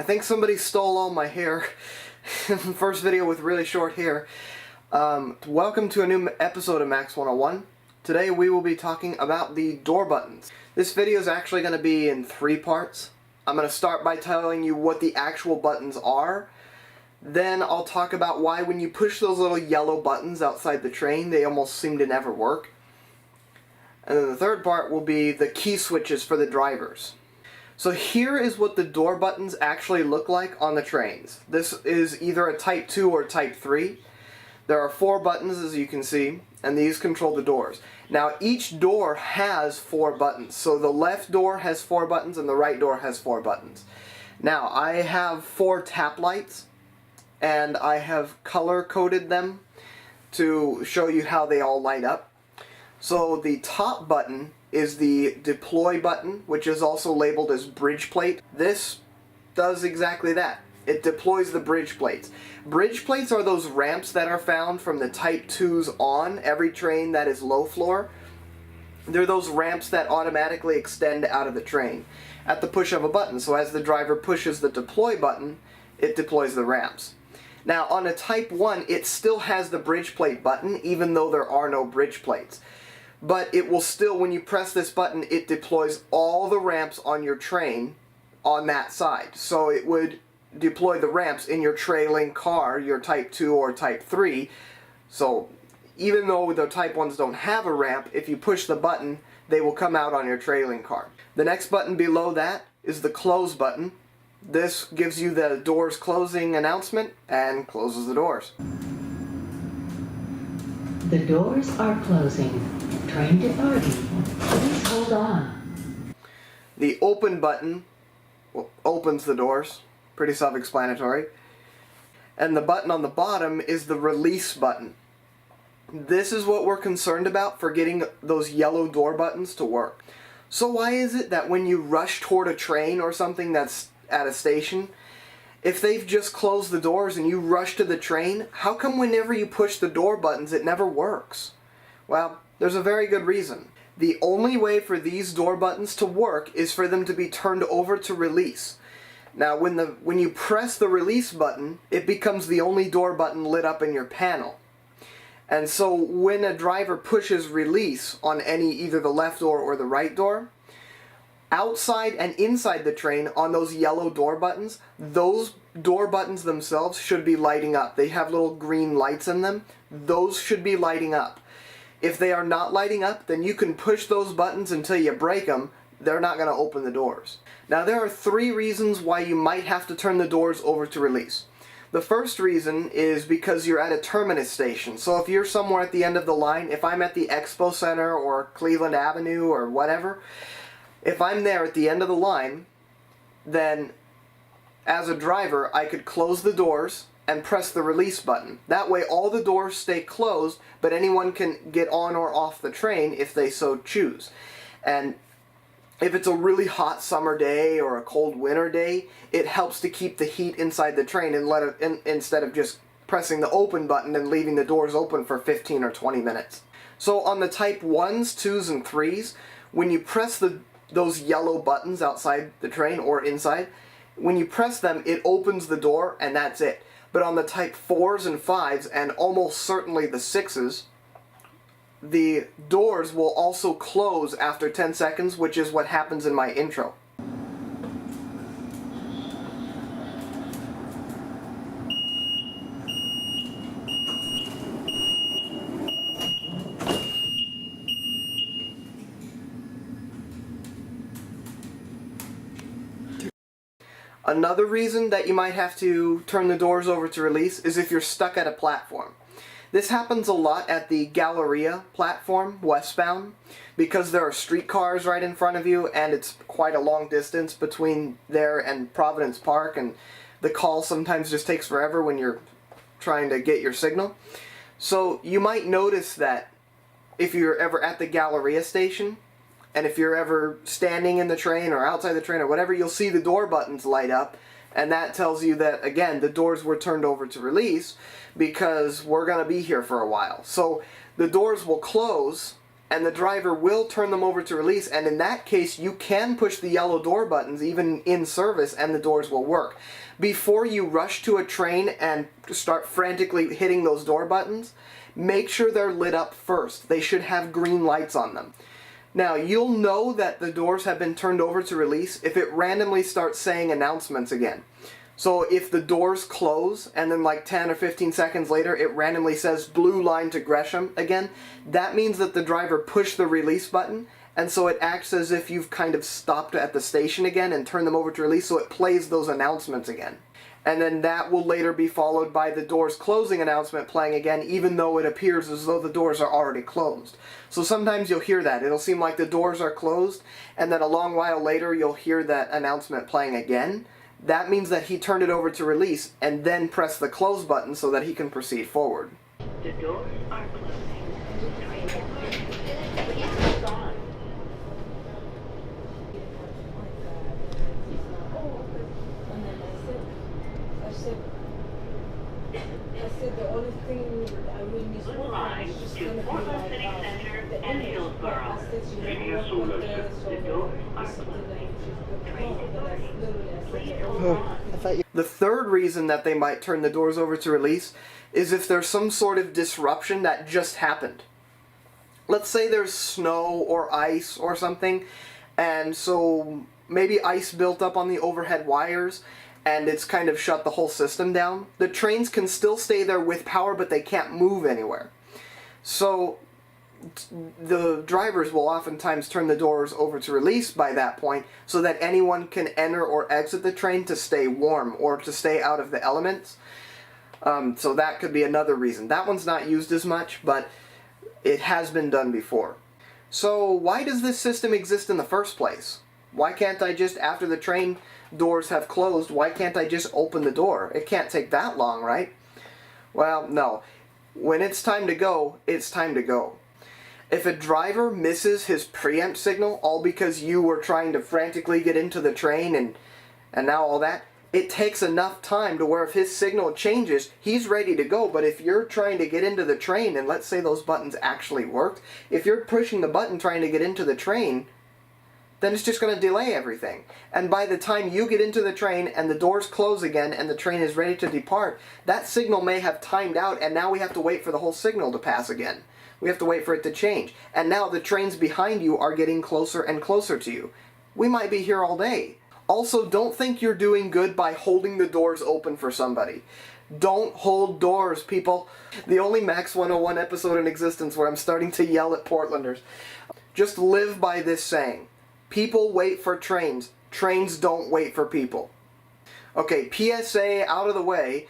I think somebody stole all my hair. First video with really short hair. Welcome to a new episode of MAX101. Today we will be talking about the door buttons. This video is actually going to be in 3 parts. I'm going to start by telling you what the actual buttons are. Then I'll talk about why when you push those little yellow buttons outside the train, they almost seem to never work. And then the third part will be the key switches for the drivers. So here is what the door buttons actually look like on the trains. This is either a Type 2 or Type 3. There are 4 buttons, as you can see, and these control the doors. Now each door has 4 buttons. So the left door has 4 buttons and the right door has 4 buttons. Now I have 4 tap lights and I have color coded them to show you how they all light up. So the top button is the deploy button, which is also labeled as bridge plate. This does exactly that. It deploys the bridge plates. Bridge plates are those ramps that are found from the Type 2s on every train that is low floor. They're those ramps that automatically extend out of the train at the push of a button. So as the driver pushes the deploy button, it deploys the ramps. Now on a Type 1, it still has the bridge plate button, even though there are no bridge plates. But it will still, when you press this button, it deploys all the ramps on your train on that side. So it would deploy the ramps in your trailing car, your Type 2 or Type 3. So even though the Type 1s don't have a ramp, if you push the button, they will come out on your trailing car. The next button below that is the close button. This gives you the doors closing announcement and closes the doors. The doors are closing. Train departing. Please hold on. The open button opens the doors. Pretty self-explanatory. And the button on the bottom is the release button. This is what we're concerned about for getting those yellow door buttons to work. So why is it that when you rush toward a train or something that's at a station, if they've just closed the doors and you rush to the train, how come whenever you push the door buttons it never works? Well, there's a very good reason. The only way for these door buttons to work is for them to be turned over to release. Now when you press the release button, it becomes the only door button lit up in your panel. And so when a driver pushes release on either the left door or the right door, outside and inside the train on those yellow door buttons, those door buttons themselves should be lighting up. They have little green lights in them. Those should be lighting up. If they are not lighting up, then you can push those buttons until you break them. They're not going to open the doors. Now there are 3 reasons why you might have to turn the doors over to release. The first reason is because you're at a terminus station. So if you're somewhere at the end of the line, if I'm at the Expo Center or Cleveland Avenue or whatever, if I'm there at the end of the line, then as a driver I could close the doors and press the release button. That way all the doors stay closed, but anyone can get on or off the train if they so choose. And if it's a really hot summer day or a cold winter day, it helps to keep the heat inside the train and instead of just pressing the open button and leaving the doors open for 15 or 20 minutes. So on the Type 1s, 2s, and 3s, when you press those yellow buttons outside the train or inside, when you press them, it opens the door and that's it. But on the Type 4s and 5s, and almost certainly the 6s, the doors will also close after 10 seconds, which is what happens in my intro. Another reason that you might have to turn the doors over to release is if you're stuck at a platform. This happens a lot at the Galleria platform, westbound, because there are streetcars right in front of you and it's quite a long distance between there and Providence Park, and the call sometimes just takes forever when you're trying to get your signal. So you might notice that if you're ever at the Galleria station, and if you're ever standing in the train or outside the train or whatever, you'll see the door buttons light up, and that tells you that, again, the doors were turned over to release because we're going to be here for a while. So the doors will close and the driver will turn them over to release, and in that case you can push the yellow door buttons even in service and the doors will work. Before you rush to a train and start frantically hitting those door buttons, make sure they're lit up first. They should have green lights on them. Now, you'll know that the doors have been turned over to release if it randomly starts saying announcements again. So if the doors close and then like 10 or 15 seconds later it randomly says blue line to Gresham again, that means that the driver pushed the release button, and so it acts as if you've kind of stopped at the station again and turned them over to release, so it plays those announcements again. And then that will later be followed by the doors closing announcement playing again, even though it appears as though the doors are already closed. So sometimes you'll hear that. It'll seem like the doors are closed, and then a long while later you'll hear that announcement playing again. That means that he turned it over to release and then pressed the close button so that he can proceed forward. The doors are closing. Train departing. Please hold on. I said the only thing I will miss Blue working line is just to gonna be Portland like City Center the and image. But Hillsborough. I said she Same here, would so work with let's the check. so The doors are it's something that closing. she's good Train to go. But that's departing. literally I Please said the hold only on. The third reason that they might turn the doors over to release is if there's some sort of disruption that just happened. Let's say there's snow or ice or something, and so maybe ice built up on the overhead wires and it's kind of shut the whole system down. The trains can still stay there with power, but they can't move anywhere. So the drivers will oftentimes turn the doors over to release by that point so that anyone can enter or exit the train to stay warm or to stay out of the elements. So that could be another reason. That one's not used as much, but it has been done before. So why does this system exist in the first place? Why can't I just, after the train doors have closed, why can't I just open the door? It can't take that long, right? Well, no. When it's time to go, it's time to go. If a driver misses his preempt signal, all because you were trying to frantically get into the train and now all that, it takes enough time to where if his signal changes, he's ready to go. But if you're trying to get into the train, and let's say those buttons actually worked, if you're pushing the button trying to get into the train, then it's just going to delay everything. And by the time you get into the train and the doors close again and the train is ready to depart, that signal may have timed out and now we have to wait for the whole signal to pass again. We have to wait for it to change. And now the trains behind you are getting closer and closer to you. We might be here all day. Also, don't think you're doing good by holding the doors open for somebody. Don't hold doors, people. The only MAX 101 episode in existence where I'm starting to yell at Portlanders. Just live by this saying. People wait for trains. Trains don't wait for people. Okay, PSA out of the way.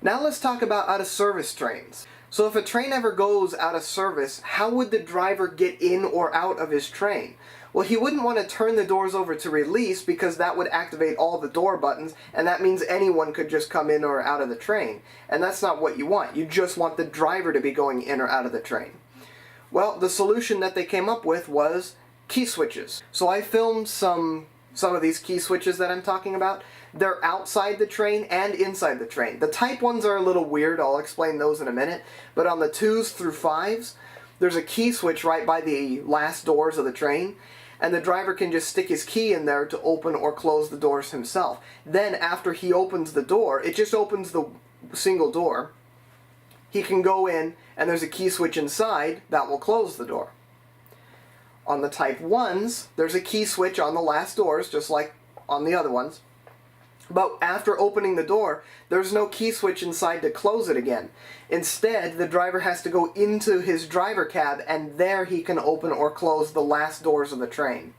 Now let's talk about out-of-service trains. So if a train ever goes out of service, how would the driver get in or out of his train? Well, he wouldn't want to turn the doors over to release because that would activate all the door buttons, and that means anyone could just come in or out of the train. And that's not what you want. You just want the driver to be going in or out of the train. Well, the solution that they came up with was key switches. So I filmed some of these key switches that I'm talking about. They're outside the train and inside the train. The type ones are a little weird, I'll explain those in a minute, but on the 2s through 5s, there's a key switch right by the last doors of the train, and the driver can just stick his key in there to open or close the doors himself. Then after he opens the door, it just opens the single door, he can go in and there's a key switch inside that will close the door. On the Type 1s, there's a key switch on the last doors, just like on the other ones. But after opening the door, there's no key switch inside to close it again. Instead, the driver has to go into his driver cab, and there he can open or close the last doors of the train.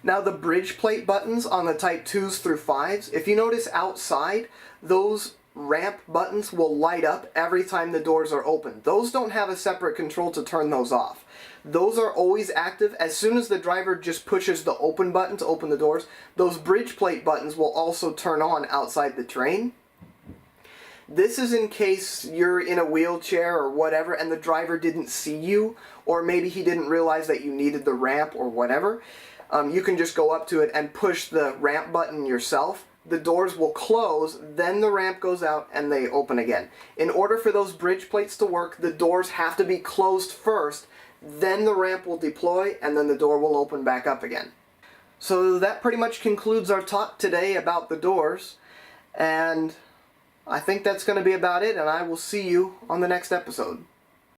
Now the bridge plate buttons on the Type 2s through 5s, if you notice outside, those ramp buttons will light up every time the doors are open. Those don't have a separate control to turn those off. Those are always active. As soon as the driver just pushes the open button to open the doors, those bridge plate buttons will also turn on outside the train. This is in case you're in a wheelchair or whatever and the driver didn't see you, or maybe he didn't realize that you needed the ramp or whatever. You can just go up to it and push the ramp button yourself. the doors will close, then the ramp goes out and they open again. In order for those bridge plates to work, the doors have to be closed first, then the ramp will deploy, and then the door will open back up again. So that pretty much concludes our talk today about the doors, and I think that's going to be about it, and I will see you on the next episode.